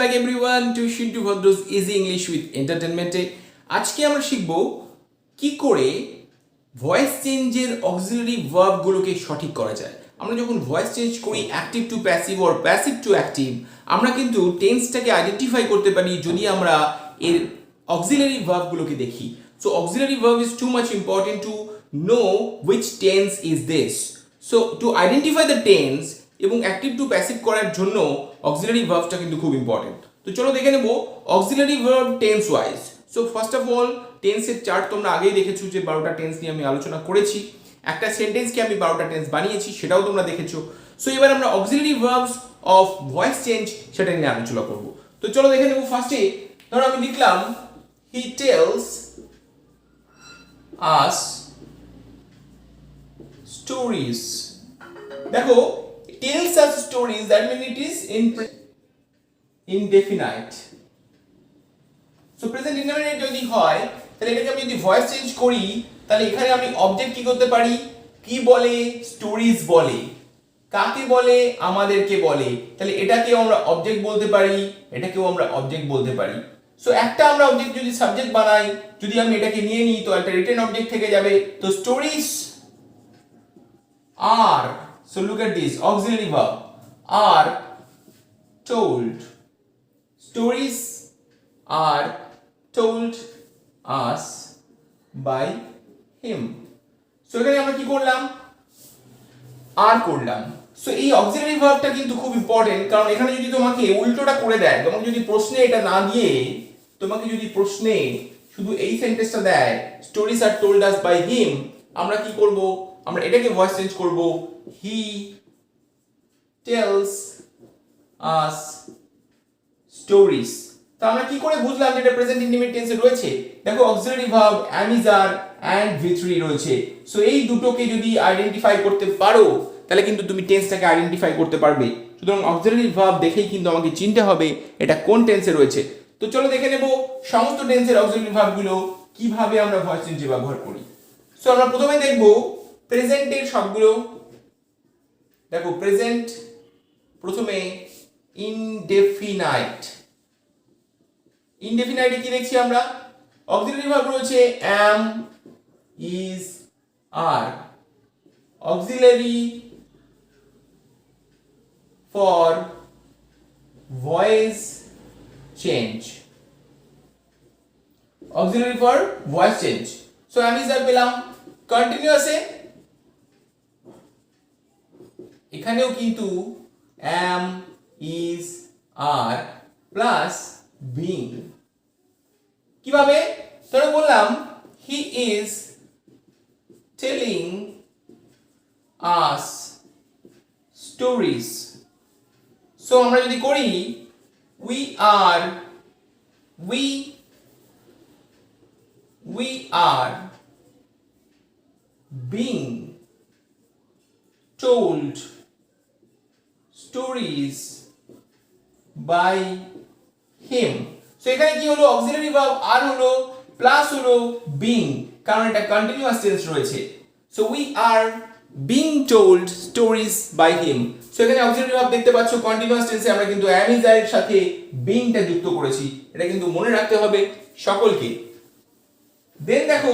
Back everyone to Shintu Bhadra's easy English with এন্টারটেনমেন্টে। আজকে আমরা শিখব কি করে ভয়েস চেঞ্জের অক্সিলারি ভার্বগুলোকে সঠিক করা যায়। আমরা যখন ভয়েস চেঞ্জ করি active to passive or passive to active, আমরা কিন্তু টেন্সটাকে আইডেন্টিফাই করতে পারি যদি আমরা এর অক্সিলারি ভার্বগুলোকে দেখি। So auxiliary verb is too much important to know which tense is this. So to identify the tense এবং অ্যাক্টিভ টু প্যাসিভ করার জন্য অক্সিলারি ভার্বটা কিন্তু খুব ইম্পর্টেন্ট। তো চলো দেখে নেব auxiliary verb tense wise. So first of all টেন্সের চার্ট তোমরা আগেই দেখেছো যে 12টা টেন্স নিয়ে আমি আলোচনা করেছি। একটা সেন্টেন্সকে আমি 12টা টেন্স বানিয়েছি, সেটাও তোমরা দেখেছো। সো এবার আমরা auxiliary verbs of voice change সেটা নিয়ে আলোচনা করব। তো চলো দেখে নেব। ফার্স্টে ধরো আমি লিখলাম হি টেলস আস স্টোরিজ। দেখো tells us stories, that means it is indefinite. So present indefinite যদি হয় তাহলে এটাকে আমি যদি ভয়েস চেঞ্জ করি তাহলে এখানে আমি অবজেক্ট কি করতে পারি, কি বলে, স্টোরিজ বলে। কাকে বলে, আমাদেরকে বলে। তাহলে এটাকেও আমরা অবজেক্ট বলতে পারি, এটাকেও আমরা অবজেক্ট বলতে পারি। সো একটা আমরা অবজেক্ট যদি সাবজেক্ট বানাই, যদি আমি এটাকে নিয়ে নিই তো একটা রিটেন অবজেক্ট থেকে যাবে। তো stories are, so look at this auxiliary verb are told. Stories are told us by him. So এখানে আমরা কি করলাম, আর করলাম। সো এই অক্সিলারি ভার্বটা কিন্তু খুব ইম্পর্টেন্ট, কারণ এখানে যদি তোমাকে উল্টোটা করে দেয়, তোমাকে যদি প্রশ্নে এটা না দিয়ে তোমাকে যদি প্রশ্নে শুধু এই সেন্টেন্সটা দেয় stories are told us by him, আমরা কি করব, আমরা এটাকে ভয়েস চেঞ্জ করব হি টেলস আস স্টোরিজ। তো আমরা কি করে বুঝলাম যে এটা প্রেজেন্ট ইনডিফিনিট টেন্সে রয়েছে? দেখো auxiliary verb am is are and v3 রয়েছে। সো এই দুটোকে যদি আইডেন্টিফাই করতে পারো তাহলে কিন্তু তুমি টেন্সটাকে আইডেন্টিফাই করতে পারবে। সুতরাং অক্সিলারি ভার্ব দেখেই কিন্তু আমাকে চিনতে হবে এটা কোন টেন্সে রয়েছে। তো চলো দেখে নেব সমস্ত টেন্সের অক্সিলারি ভার্বগুলো কিভাবে আমরা ভয়েস চেঞ্জে ব্যবহার করি। সো আমরা প্রথমে দেখব প্রেজেন্টের সবগুলো। দেখো প্রেজেন্ট প্রথমে ইনডেফিনাইট। ইনডেফিনাইটে কি দেখছি আমরা, অক্সিলারি ভার্ব রয়েছে am, is, are। Auxiliary for voice change, auxiliary for voice change. So am is are পেলাম। কন্টিনিউয়াসে এখানেও কিন্তু am, is, are plus being। কিভাবে, ধরো বললাম he is telling us stories। So আমরা যদি করি we are being told stories by him। So এখানে কি হলো, অক্সিলারি ভার্ব আর হলো প্লাস হলো being, কারণ এটা কন্টিনিউয়াস টেন্স রয়েছে। So we are being told stories by him। So এখানে অক্সিলারি ভার্ব দেখতে পাচ্ছ কন্টিনিউয়াস টেন্সে আমরা কিন্তু am is are এর সাথে being টা যুক্ত করেছি। এটা কিন্তু মনে রাখতে হবে সকলকে। দেন দেখো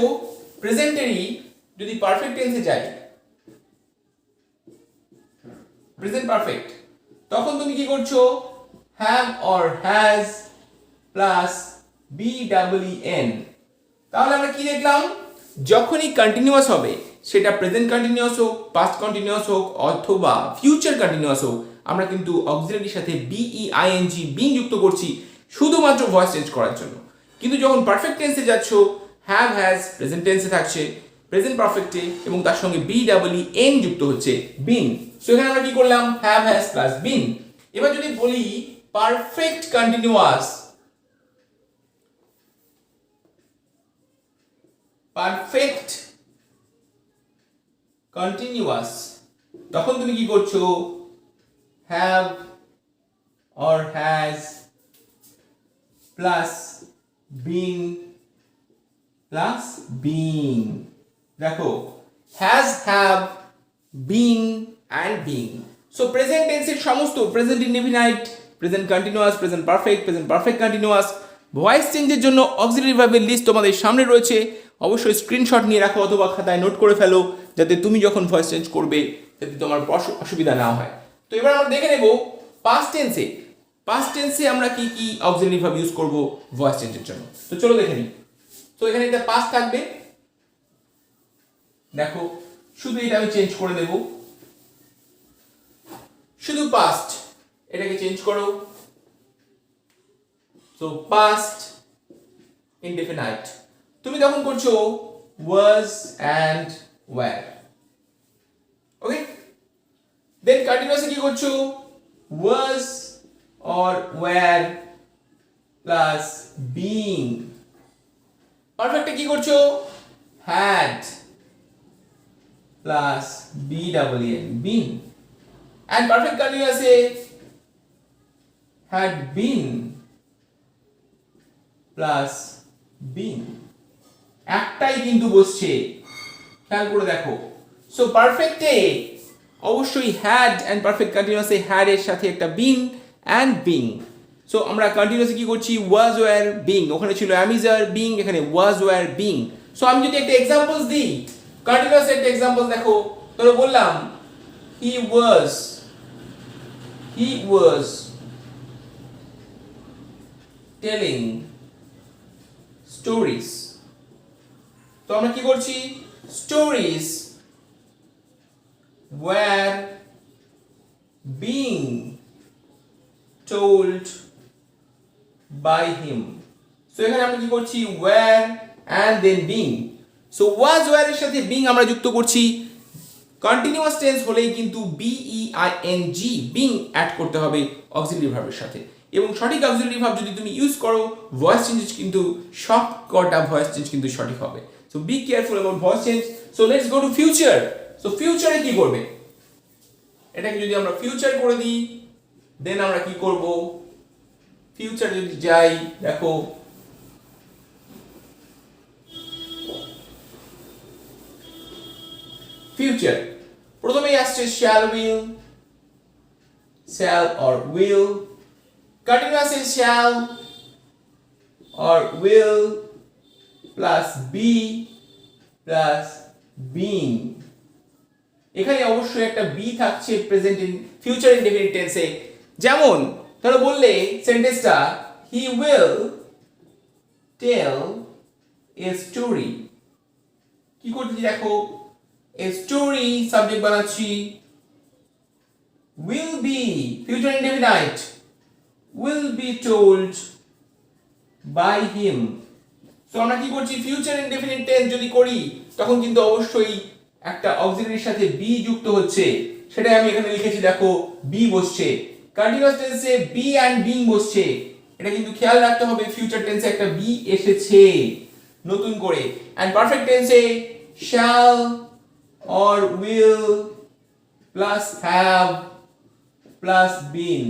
প্রেজেন্টেরই যদি পারফেক্ট টেন্সে যাই, প্রেজেন্ট পারফেক্ট, তখন তুমি কি করছো, have or has plus BEEN। তাহলে আমরা কি দেখলাম, যখনই কন্টিনিউয়াস হবে সেটা প্রেজেন্ট কন্টিনিউয়াস হোক, পাস্ট কন্টিনিউয়াস হোক অথবা ফিউচার কন্টিনিউয়াস হোক, আমরা কিন্তু অক্সিলারির সাথে BEING বিং যুক্ত করছি শুধুমাত্র ভয়েস চেঞ্জ করার জন্য। কিন্তু যখন পারফেক্ট টেন্সে যাচ্ছ, হ্যাভ হ্যাজ প্রেজেন্ট টেন্সে থাকছে প্রেজেন্ট পারফেক্টে এবং তার সঙ্গে BEEN যুক্ত হচ্ছে বিন। সো এখানে আমরা কি করলাম, হ্যাভ হ্যাজ প্লাস বিন। এবার যদি বলি পারফেক্ট কন্টিনিউয়াস, পারফেক্ট কন্টিনিউয়াস, তখন তুমি কি করছো, have or has plus been plus being. দেখো has, have, been and being. So present টেন্সের সমস্ত present indefinite present continuous, present perfect continuous. Voice চেঞ্জের জন্য অক্সিলারি ভার্বের লিস্ট তোমাদের সামনে রয়েছে, অবশ্যই স্ক্রিনশট নিয়ে রাখো অথবা খাতায় নোট করে ফেলো, যাতে তুমি যখন ভয়েস চেঞ্জ করবে যাতে তোমার অসুবিধা না হয়। তো এবার আমরা দেখে নেব পাস্ট টেন্সে আমরা কি কি অক্সিলারি ভার্ব ইউজ করব ভয়েস চেঞ্জের জন্য। তো চলো দেখে নিই। তো এখানে একটা পাস্ট থাকবে, দেখো শুধু এটা আমি চেঞ্জ করে দেব, শুধু পাস্ট এটাকে চেঞ্জ করো। তো পাস্ট ইনডেফিনাইট তুমি তখন করছো was and were, ওকে। দেন কন্টিনিউয়াসে কি করছো, was or were plus being। পারফেক্টে কি করছো, had plus been, been। and perfect continuousে had been plus been, একটাই কিন্তু বসছে, খেয়াল করে দেখো। সো পারফেক্টে অবশ্যই হ্যাড অ্যান্ড পারফেক্ট কন্টিনিউয়াসে হ্যাড এর সাথে একটা বিন অ্যান্ড বিং। সো আমরা কন্টিনিউয়াসে কি করছি, ওয়াজ ওয়্যার বিং, ওখানে ছিল অ্যাম ইজ আর বিং, এখানে ওয়াজ ওয়্যার বিং। সো আমি যদি একটা এক্সাম্পল দিই, কন্টিনিউয়াসে একটা এক্সাম্পল দেখো, ধরো বললাম হি ওয়াজ টেলিং স্টোরিজ। তো আমরা কি করছি, stories were being told by him। So এখানে আমরা কি করছি, were and then being। So was were এর সাথে being আমরা যুক্ত করছি। কন্টিনিউয়াস টেন্স হলেই কিন্তু being অ্যাড করতে হবে অক্সিলারি ভার্বের সাথে, এবং সঠিক অক্সিলারি ভার্ব যদি তুমি ইউজ করো ভয়েস চেঞ্জ কিন্তু সব কটা ভয়েস চেঞ্জ কিন্তু সঠিক হবে। So be careful about voice change. So let's go to future. So ফিউচারে কি করবে, এটাকে যদি আমরা ফিউচার করে দিই দেন আমরা কি করব, ফিউচার যদি যাই, দেখো ফিউচার প্রথমেই আসছে shall or will, continuous is shall or will plus be plus being। এখানে অবশ্যই একটা বি থাকছে প্রেজেন্ট ইন ফিউচার ইনডেফিনিট টেন্সে। যেমন ধরো বললে সেন্টেন্সটা he will tell a story, কি করতেছি দেখো, এ স্টোরি সাবজেক্ট বানাচ্ছি, will be future indefinite, will be told by him। So আমরা কি করছি, ফিউচার ইনডেফিনিট টেন্স যদি করি তখন কিন্তু অবশ্যই একটা অক্সিলারির সাথে বি যুক্ত হচ্ছে, সেটাই আমি এখানে লিখেছি, দেখো বি বসছে। কন্টিনিউয়াস টেন্সে বি এন্ড বিং বসছে, এটা কিন্তু খেয়াল রাখতে হবে, ফিউচার টেন্সে একটা বি এসেছে নতুন করে। এন্ড পারফেক্ট টেন্সে shall or will plus have plus been,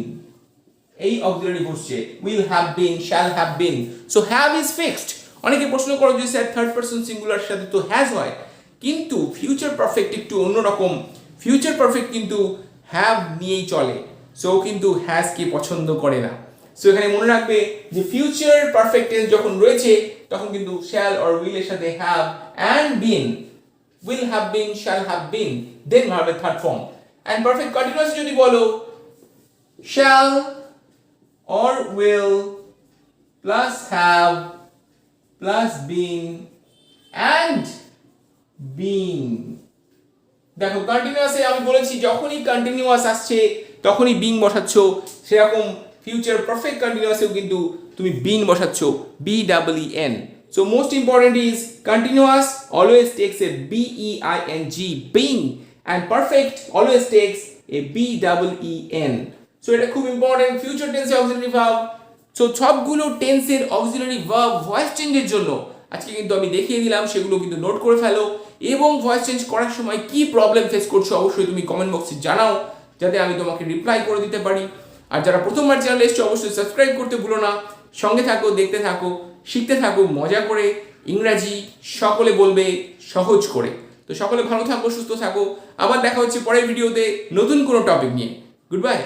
এই অক্সিলারি বসছে, will have been, shall have been। So have is fixed। অনেকে প্রশ্ন করো যে স্যার থার্ড পারসন সিঙ্গুলার সাথে তো হ্যাজ হয়, কিন্তু ফিউচার পারফেক্ট একটু অন্যরকম। ফিউচার পারফেক্ট কিন্তু হ্যাভ নিয়েই চলে, সো কিন্তু হ্যাজ কে পছন্দ করে না। সো এখানে মনে রাখবে যে ফিউচার পারফেক্ট টেন্স যখন রয়েছে তখন কিন্তু শ্যাল অর উইল এর সাথে have and been, will have been, shall have been, then ভার্বের third form. And perfect continuous যদি বলো shall or will plus have plus been and being। দেখো কন্টিনিউয়াসে আমি বলেছি যখনই কন্টিনিউয়াস আসছে তখনই বিং বসাচ্ছ, সেরকম ফিউচার পারফেক্ট কন্টিনিউয়াসেও কিন্তু তুমি বিন বসাচ্ছ, BEEN। So most important is continuous always takes a BEING, being, and perfect always takes a BEEN। So এটা খুব ইম্পর্টেন্ট ফিউচার টেন্সে অক্সিলারি ভার্ব। সো সবগুলো টেন্সের অক্সিলারি ভার্ব ভয়েস চেঞ্জের জন্য আজকে কিন্তু আমি দেখিয়ে দিলাম, সেগুলো কিন্তু নোট করে ফেলো, এবং ভয়েস চেঞ্জ করার সময় কি প্রবলেম ফেস করছো অবশ্যই তুমি কমেন্ট বক্সে জানাও, যাতে আমি তোমাকে রিপ্লাই করে দিতে পারি। আর যারা প্রথমবার চ্যানেলে এসছো অবশ্যই সাবস্ক্রাইব করতে ভুলো না। সঙ্গে থাকো, দেখতে থাকো, শিখতে থাকো মজা করে ইংরাজি, সকলে বলবে সহজ করে। তো সকলে ভালো থাকো, সুস্থ থাকো, আবার দেখা হচ্ছে পরের ভিডিওতে নতুন কোনো টপিক নিয়ে। Good bye.